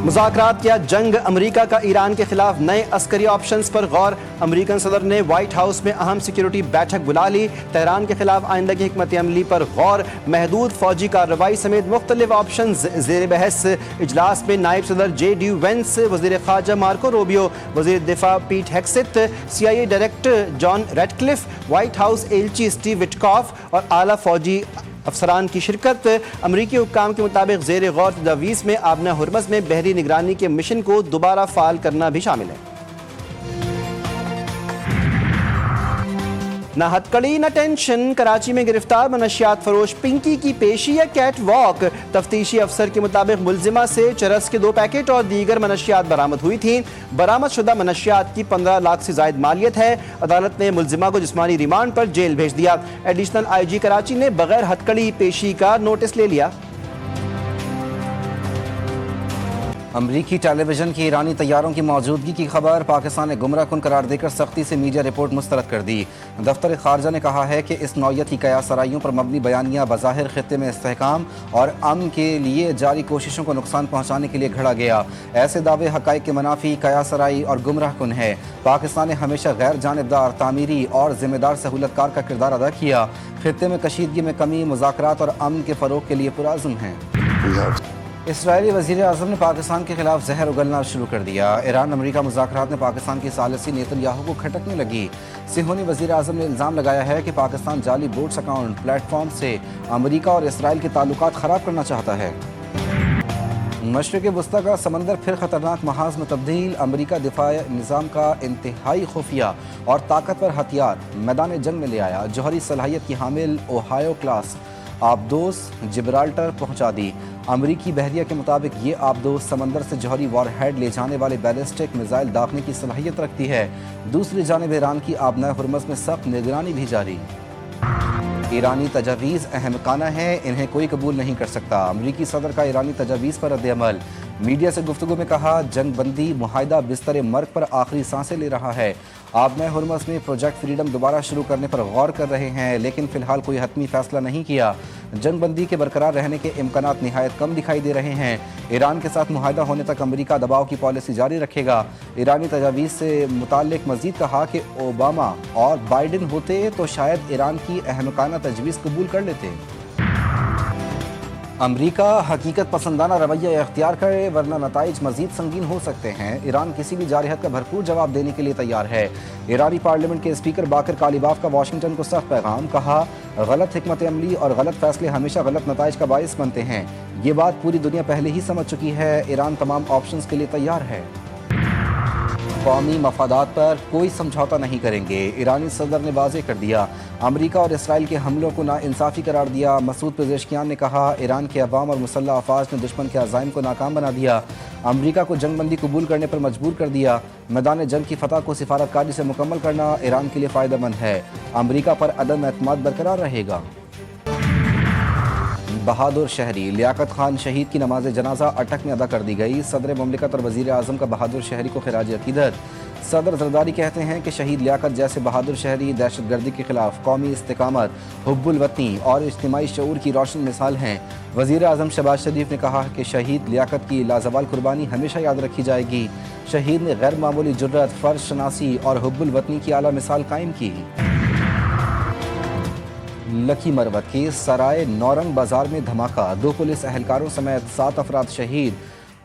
مذاکرات یا جنگ، امریکہ کا ایران کے خلاف نئے عسکری آپشنز پر غور۔ امریکن صدر نے وائٹ ہاؤس میں اہم سیکیورٹی بیٹھک بلا لی۔ تہران کے خلاف آئندہ کی حکمت عملی پر غور، محدود فوجی کارروائی سمیت مختلف آپشنز زیر بحث۔ اجلاس میں نائب صدر جے ڈی وینس، وزیر خارجہ مارکو روبیو، وزیر دفاع پیٹ ہیکسٹ، CIA ڈائریکٹر جان ریڈ کلف، وائٹ ہاؤس ایلچی اسٹیو وٹکاف اور اعلیٰ فوجی افسران کی شرکت۔ امریکی حکام کے مطابق زیر غور تجاویز میں آبنہ ہرمز میں بحری نگرانی کے مشن کو دوبارہ فعال کرنا بھی شامل ہے۔ نہ ہتکڑی نہ ٹینشن، کراچی میں گرفتار منشیات فروش پنکی کی پیشی یا کیٹ واک۔ تفتیشی افسر کے مطابق ملزمہ سے چرس کے 2 پیکٹ اور دیگر منشیات برآمد ہوئی تھیں۔ برآمد شدہ منشیات کی 15 لاکھ سے زائد مالیت ہے۔ عدالت نے ملزمہ کو جسمانی ریمانڈ پر جیل بھیج دیا۔ ایڈیشنل IG کراچی نے بغیر ہتکڑی پیشی کا نوٹس لے لیا۔ امریکی ٹیلی ویژن کی ایرانی طیاروں کی موجودگی کی خبر پاکستان نے گمراہ کن قرار دے کر سختی سے میڈیا رپورٹ مسترد کر دی۔ دفتر خارجہ نے کہا ہے کہ اس نوعیت کی قیاس سرائیوں پر مبنی بیانیہ بظاہر خطے میں استحکام اور امن کے لیے جاری کوششوں کو نقصان پہنچانے کے لیے گھڑا گیا۔ ایسے دعوے حقائق کے منافی، قیاس سرائی اور گمراہ کن ہے۔ پاکستان نے ہمیشہ غیر جانبدار، تعمیری اور ذمہ دار سہولت کار کا کردار ادا کیا۔ خطے میں کشیدگی میں کمی، مذاکرات اور امن کے فروغ کے لیے پرعزم ہیں۔ اسرائیلی وزیر اعظم نے پاکستان کے خلاف زہر اگلنا شروع کر دیا۔ ایران امریکہ مذاکرات میں پاکستان کی ثالثی نیتن یاہو کو کھٹکنے لگی۔ صہیونی وزیر اعظم نے الزام لگایا ہے کہ پاکستان جعلی بوٹس اکاؤنٹ پلیٹ فارم سے امریکہ اور اسرائیل کے تعلقات خراب کرنا چاہتا ہے۔ مشرق وسطیٰ کا سمندر پھر خطرناک محاذ میں تبدیل، امریکہ دفاع نظام کا انتہائی خفیہ اور طاقتور ہتھیار میدان جنگ میں لے آیا۔ جوہری صلاحیت کی حامل اوہایو کلاس آبدوز جبرالٹر پہنچا دی۔ امریکی بحریہ کے مطابق یہ آبدوز سمندر سے جوہری وار ہیڈ لے جانے والے بیلسٹک میزائل داغنے کی صلاحیت رکھتی ہے۔ دوسری جانب ایران کی آبنہ ہرمز میں سخت نگرانی بھی جاری۔ ایرانی تجاویز احمقانہ ہیں، انہیں کوئی قبول نہیں کر سکتا۔ امریکی صدر کا ایرانی تجاویز پر رد عمل۔ میڈیا سے گفتگو میں کہا، جنگ بندی معاہدہ بستر مرگ پر آخری سانسیں لے رہا ہے۔ آبنہ ہرمز میں پروجیکٹ فریڈم دوبارہ شروع کرنے پر غور کر رہے ہیں، لیکن فی الحال کوئی حتمی فیصلہ نہیں کیا۔ جنگ بندی کے برقرار رہنے کے امکانات نہایت کم دکھائی دے رہے ہیں۔ ایران کے ساتھ معاہدہ ہونے تک امریکہ دباؤ کی پالیسی جاری رکھے گا۔ ایرانی تجاویز سے متعلق مزید کہا کہ اوباما اور بائیڈن ہوتے تو شاید ایران کی احمقانہ تجویز قبول کر لیتے۔ امریکہ حقیقت پسندانہ رویہ اختیار کرے ورنہ نتائج مزید سنگین ہو سکتے ہیں۔ ایران کسی بھی جارحیت کا بھرپور جواب دینے کے لیے تیار ہے۔ ایرانی پارلیمنٹ کے اسپیکر باقر کالیباف کا واشنگٹن کو سخت پیغام، کہا غلط حکمت عملی اور غلط فیصلے ہمیشہ غلط نتائج کا باعث بنتے ہیں۔ یہ بات پوری دنیا پہلے ہی سمجھ چکی ہے۔ ایران تمام آپشنز کے لیے تیار ہے۔ قومی مفادات پر کوئی سمجھوتہ نہیں کریں گے، ایرانی صدر نے واضح کر دیا۔ امریکہ اور اسرائیل کے حملوں کو ناانصافی قرار دیا۔ مسعود پزیشکیان نے کہا، ایران کے عوام اور مسلح افواج نے دشمن کے عزائم کو ناکام بنا دیا، امریکہ کو جنگ بندی قبول کرنے پر مجبور کر دیا۔ میدان جنگ کی فتح کو سفارتکاری سے مکمل کرنا ایران کے لیے فائدہ مند ہے، امریکہ پر عدم اعتماد برقرار رہے گا۔ بہادر شہری لیاقت خان شہید کی نماز جنازہ اٹک میں ادا کر دی گئی۔ صدر مملکت اور وزیر اعظم کا بہادر شہری کو خراج عقیدت۔ صدر زرداری کہتے ہیں کہ شہید لیاقت جیسے بہادر شہری دہشت گردی کے خلاف قومی استقامت، حب الوطنی اور اجتماعی شعور کی روشن مثال ہیں۔ وزیر اعظم شہباز شریف نے کہا کہ شہید لیاقت کی لازوال قربانی ہمیشہ یاد رکھی جائے گی۔ شہید نے غیر معمولی جرأت، فرض شناسی اور حب الوطنی کی اعلیٰ مثال قائم کی۔ لکی مروت کی سرائے نورنگ بازار میں دھماکہ، 2 پولیس اہلکاروں سمیت 7 افراد شہید،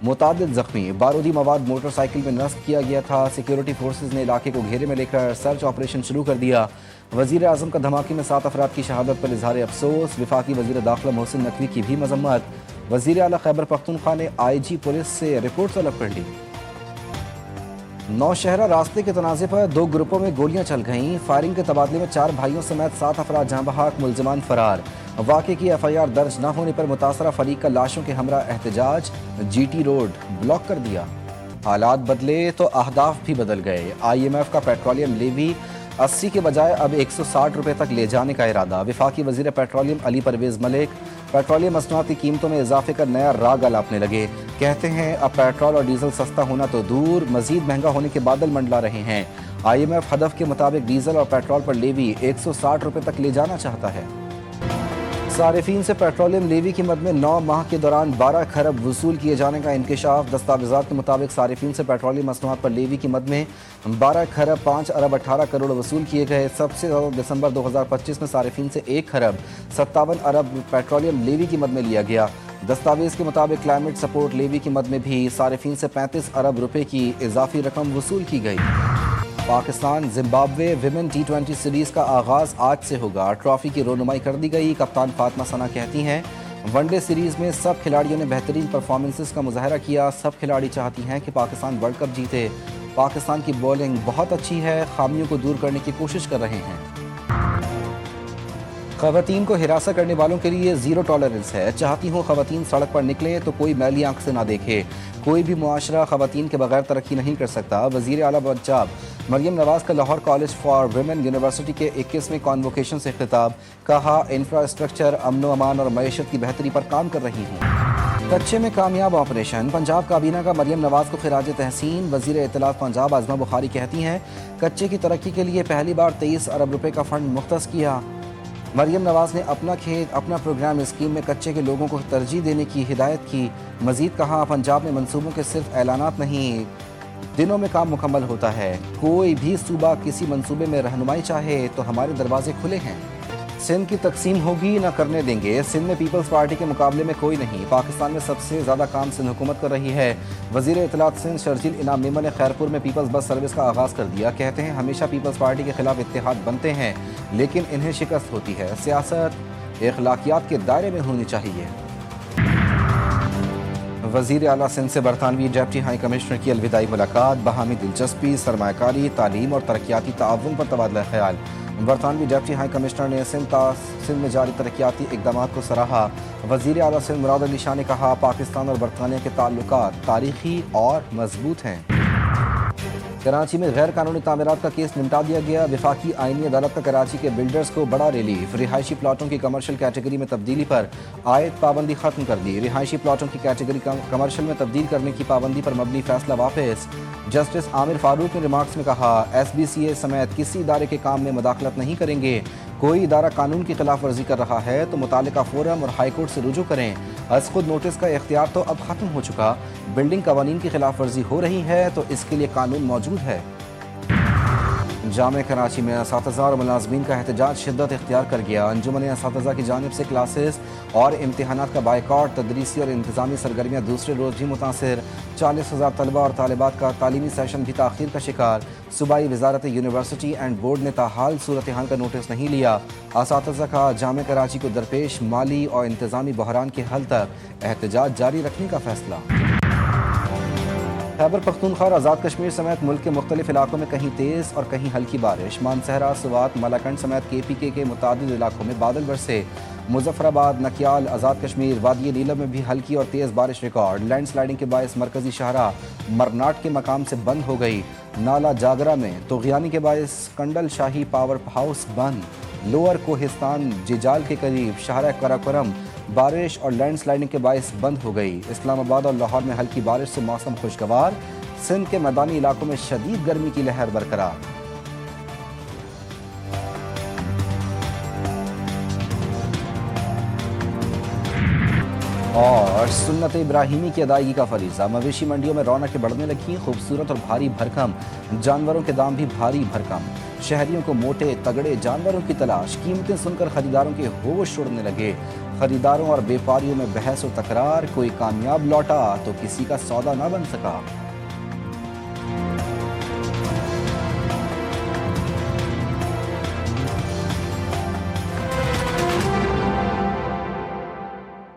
متعدد زخمی۔ بارودی مواد موٹر سائیکل میں نصب کیا گیا تھا۔ سیکیورٹی فورسز نے علاقے کو گھیرے میں لے کر سرچ آپریشن شروع کر دیا۔ وزیر اعظم کا دھماکے میں 7 افراد کی شہادت پر اظہار افسوس۔ وفاقی وزیر داخلہ محسن نقوی کی بھی مذمت۔ وزیر اعلیٰ خیبر پختونخوا نے IG پولیس سے رپورٹ طلب کر لی۔ نوشہرہ راستے کے تنازع پر 2 گروپوں میں گولیاں چل گئیں۔ فائرنگ کے تبادلے میں 4 بھائیوں سمیت 7 افراد جاں بحق، ملزمان فرار۔ واقعے کی FIR درج نہ ہونے پر متاثرہ فریق کا لاشوں کے ہمراہ احتجاج، GT روڈ بلاک کر دیا۔ حالات بدلے تو اہداف بھی بدل گئے۔ IMF کا پیٹرولیم لیوی 80 کے بجائے اب 160 روپے تک لے جانے کا ارادہ۔ وفاقی وزیر پیٹرولیم علی پرویز ملک پیٹرولیم مصنوعات کی قیمتوں میں اضافے کا نیا راگ الاپنے لگے۔ کہتے ہیں اب پیٹرول اور ڈیزل سستا ہونا تو دور، مزید مہنگا ہونے کے بادل منڈلا رہے ہیں۔ IMF ہدف کے مطابق ڈیزل اور پیٹرول پر لیوی 160 روپے تک لے جانا چاہتا ہے۔ صارفین سے پیٹرولیم لیوی کی مد میں 9 ماہ کے دوران 12 کھرب وصول کیے جانے کا انکشاف۔ دستاویزات کے مطابق صارفین سے پیٹرولیم مصنوعات پر لیوی کی مد میں 12 کھرب 5 ارب 18 کروڑ وصول کیے گئے۔ سب سے زیادہ دسمبر 2025 میں صارفین سے 1 کھرب 57 ارب پیٹرولیم لیوی کی مد میں لیا گیا۔ دستاویز کے مطابق کلائمیٹ سپورٹ لیوی کی مد میں بھی صارفین سے 35 ارب روپے کی اضافی رقم وصول کی گئی۔ Pakistan Zimbabwe women T20 series کا آغاز آج سے ہوگا۔ ٹرافی کی رونمائی کر دی گئی۔ کپتان فاطمہ ثنا کہتی ہیں ون ڈے سیریز میں سب کھلاڑیوں نے بہترین پرفارمنسز کا مظاہرہ کیا۔ سب کھلاڑی چاہتی ہیں کہ پاکستان ورلڈ کپ جیتے۔ پاکستان کی بولنگ بہت اچھی ہے، خامیوں کو دور کرنے کی کوشش کر رہے ہیں۔ خواتین کو ہراساں کرنے والوں کے لیے زیرو ٹالرنس ہے۔ چاہتی ہوں خواتین سڑک پر نکلیں تو کوئی میلی آنکھ سے نہ دیکھے۔ کوئی بھی معاشرہ خواتین کے بغیر ترقی نہیں کر سکتا۔ وزیر اعلیٰ پنجاب مریم نواز کا Lahore college for women university کے 21ویں کانووکیشن سے خطاب۔ کہا انفراسٹرکچر، امن و امان اور معیشت کی بہتری پر کام کر رہی ہوں۔ کچے میں کامیاب آپریشن، پنجاب کابینہ کا مریم نواز کو خراج تحسین۔ وزیر اطلاعات پنجاب عظمہ بخاری کہتی ہیں کچے کی ترقی کے لیے پہلی بار 23 ارب روپے کا فنڈ مختص کیا۔ مریم نواز نے اپنا کھیت اپنا پروگرام اسکیم میں کچے کے لوگوں کو ترجیح دینے کی ہدایت کی۔ مزید کہا پنجاب میں منصوبوں کے صرف اعلانات نہیں، دنوں میں کام مکمل ہوتا ہے۔ کوئی بھی صوبہ کسی منصوبے میں رہنمائی چاہے تو ہمارے دروازے کھلے ہیں۔ سندھ کی تقسیم ہوگی نہ کرنے دیں گے۔ سندھ میں پیپلز پارٹی کے مقابلے میں کوئی نہیں۔ پاکستان میں سب سے زیادہ کام سندھ حکومت کر رہی ہے۔ وزیر اطلاعات سندھ شرجیل انعام میمن نے خیرپور میں پیپلز بس سروس کا آغاز کر دیا۔ کہتے ہیں ہمیشہ پیپلز پارٹی کے خلاف اتحاد بنتے ہیں لیکن انہیں شکست ہوتی ہے۔ سیاست اخلاقیات کے دائرے میں ہونی چاہیے۔ وزیر اعلیٰ سندھ سے برطانوی ڈپٹی ہائی کمشنر کی الوداعی ملاقات۔ باہمی دلچسپی، سرمایہ کاری، تعلیم اور ترقیاتی تعاون پر تبادلہ خیال۔ برطانوی ڈپٹی ہائی کمشنر نے سندھ میں جاری ترقیاتی اقدامات کو سراہا۔ وزیر اعلیٰ سندھ مراد علی شاہ نے کہا پاکستان اور برطانیہ کے تعلقات تاریخی اور مضبوط ہیں۔ کراچی میں غیر قانونی تعمیرات کا کیس نمٹا دیا گیا۔ وفاقی آئینی عدالت کا کراچی کے بلڈرز کو بڑا ریلیف۔ رہائشی پلاٹوں کی کمرشل کیٹیگری میں تبدیلی پر عائد پابندی ختم کر دی۔ رہائشی پلاٹوں کی کیٹیگری کمرشل میں تبدیل کرنے کی پابندی پر مبنی فیصلہ واپس۔ جسٹس عامر فاروق نے ریمارکس میں کہا SBCA سمیت کسی ادارے کے کام میں مداخلت نہیں کریں گے۔ کوئی ادارہ قانون کی خلاف ورزی کر رہا ہے تو متعلقہ فورم اور ہائی کورٹ سے رجوع کریں۔ از خود نوٹس کا اختیار تو اب ختم ہو چکا۔ بلڈنگ قوانین کی خلاف ورزی ہو رہی ہے تو اس کے لیے قانون موجود ہے۔ جامعہ کراچی میں اساتذہ اور ملازمین کا احتجاج شدت اختیار کر گیا۔ انجمن اساتذہ کی جانب سے کلاسز اور امتحانات کا بائیکاٹ، تدریسی اور انتظامی سرگرمیاں دوسرے روز بھی متاثر۔ 40,000 طلبہ اور طالبات کا تعلیمی سیشن بھی تاخیر کا شکار۔ صوبائی وزارت یونیورسٹی اینڈ بورڈ نے تاحال صورتحال کا نوٹس نہیں لیا۔ اساتذہ کا جامعہ کراچی کو درپیش مالی اور انتظامی بحران کے حل تک احتجاج جاری رکھنے کا فیصلہ۔ خیبر پختونخوا اور آزاد کشمیر سمیت ملک کے مختلف علاقوں میں کہیں تیز اور کہیں ہلکی بارش۔ مانسہرہ، سوات، مالاکنڈ سمیت KPK کے متعدد علاقوں میں بادل برسے۔ مظفر آباد، نکیال، آزاد کشمیر، وادی نیلم میں بھی ہلکی اور تیز بارش ریکارڈ۔ لینڈ سلائیڈنگ کے باعث مرکزی شاہراہ مرناٹ کے مقام سے بند ہو گئی۔ نالا جاگرہ میں طغیانی کے باعث کنڈل شاہی پاور ہاؤس بند۔ لوور کوہستان جیجال کے قریب شاہراہ کراکرم بارش اور لینڈ سلائیڈنگ کے باعث بند ہو گئی۔ اسلام آباد اور لاہور میں ہلکی بارش سے موسم خوشگوار۔ سندھ کے میدانی علاقوں میں شدید گرمی کی لہر برقرار۔ اور سنت ابراہیمی کی ادائیگی کا فریضہ۔ مویشی منڈیوں میں رونقیں بڑھنے لگیں، خوبصورت اور بھاری بھرکم جانوروں کے دام بھی بھاری بھرکم۔ شہریوں کو موٹے تگڑے جانوروں کی تلاش، قیمتیں سن کر خریداروں کے ہوش اڑنے لگے۔ خریداروں اور بیپاریوں میں بحث و تکرار، کوئی کامیاب لوٹا تو کسی کا سودا نہ بن سکا۔